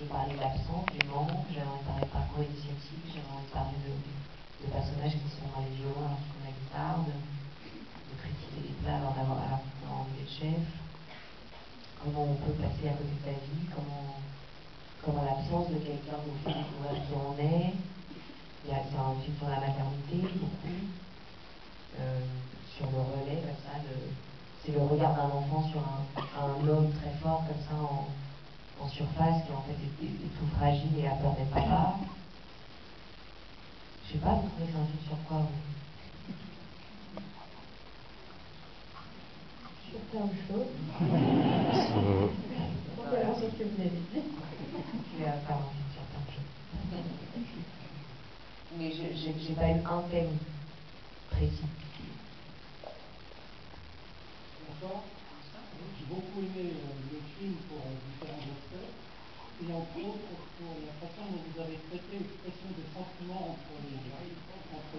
parler de l'absence, du manque, j'avais envie de parler de parcours initiatique, j'avais envie de parler de personnages qui sont dans les violons alors qu'ils font la guitare, de critiquer les plats alors d'avoir envie d'être chef, comment on peut passer à côté de sa vie, comment l'absence de quelqu'un nous fait découvrir qui on est. C'est un film sur la maternité, beaucoup, sur le relais, comme ça, c'est le regard d'un enfant sur un homme très fort, comme ça, en surface, qui en fait est tout fragile et a peur d'être papa. Je sais pas, vous trouvez que c'est un film sur quoi, vous? Sur plein de choses. On verra ce que vous avez dit. Je vais faire un film sur plein de choses. Mais j'ai pas eu un thème précis. Bonsoir. J'ai beaucoup aimé le film pour différents aspects, et entre autres pour la façon dont vous avez traité l'expression des sentiments entre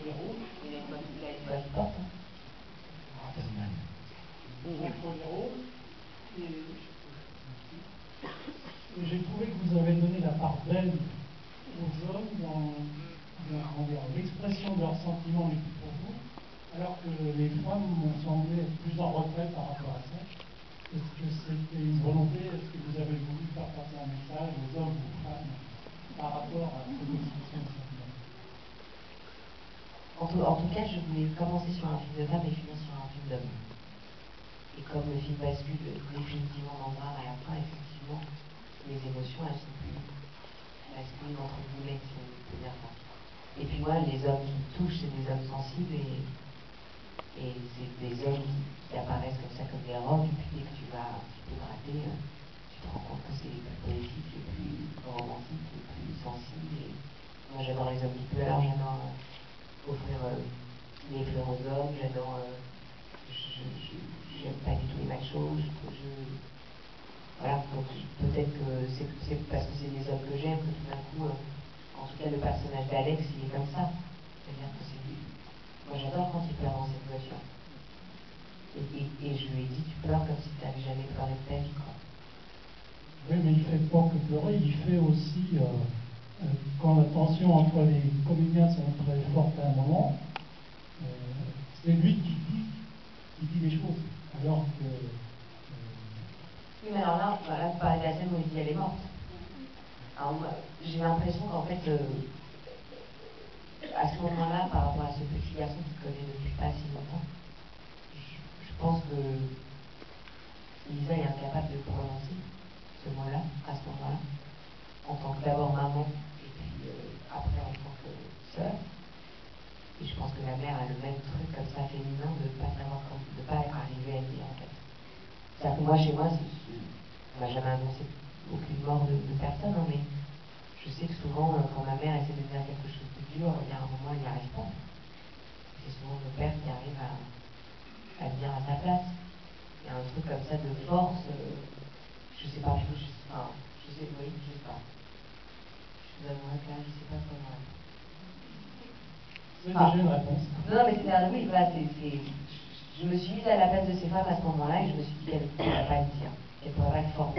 les rôles. Il a une bonne porte, hein. Entre les rôles, et j'ai trouvé que vous avez donné la part belle aux hommes dans l'expression de leurs sentiments les plus profonds, alors que les femmes m'ont semblé être plus en retrait par rapport à ça. Est-ce que c'était une volonté? Est-ce que vous avez voulu faire passer un message aux hommes ou aux femmes par rapport à cette expression de sentiments? En tout cas, je voulais commencer sur un film de femme et finir sur un film d'homme. Et comme le film bascule définitivement dans le drame à la fin, effectivement, les émotions, elles sont plus masculines entre guillemets, si on peut dire ça. Et puis moi, les hommes qui me touchent, c'est des hommes sensibles et c'est des hommes qui apparaissent comme ça, comme des rocs, et puis dès que tu vas un petit peu gratter, tu te rends compte que c'est les plus poétiques, les plus romantiques, les plus sensibles. Et moi, j'adore les hommes qui pleurent, j'adore offrir les fleurs aux hommes, j'adore. J'aime pas du tout les machos. Voilà, donc peut-être que c'est parce que c'est des hommes que j'aime que tout d'un coup, en tout cas, le personnage d'Alex, il est comme ça. C'est-à-dire que c'est lui. Moi, j'adore quand il pleure dans cette voiture. Et je lui ai dit, tu pleures comme si tu n'avais jamais pleuré de ta vie, quoi. Oui, mais il fait pas que pleurer, il fait aussi, quand la tension entre les comédiens sont très forte à un moment, c'est lui qui dit les choses. Alors que. Oui, mais alors là, vous parlez de la scène où il dit elle est morte. Alors, j'ai l'impression qu'en fait, à ce moment-là, par rapport à ce petit garçon qui connaît depuis pas si longtemps, je pense que Lisa est incapable de prononcer ce mot-là, à ce moment-là, en tant que d'abord maman, et puis après en tant que sœur. Et je pense que la mère a le même truc comme ça féminin de ne pas savoir comment, de ne pas arriver à le dire en fait. C'est-à-dire que moi, chez moi, on m'a jamais annoncé aucune mort de personne, hein, mais je sais que souvent, quand ma mère essaie de dire quelque chose de dur, il y a un moment, il n'y arrive pas. C'est souvent mon père qui arrive à le dire à sa place. Il y a un truc comme ça de force, je sais pas, oui, je sais pas. Je vous avouerai que là, je sais pas comment. C'est déjà une réponse. Non, mais c'est oui, voilà, je me suis mise à la place de ces femmes à ce moment-là et je me suis dit qu'elle ne pourrait pas le dire. Elle ne pourrait pas être forte.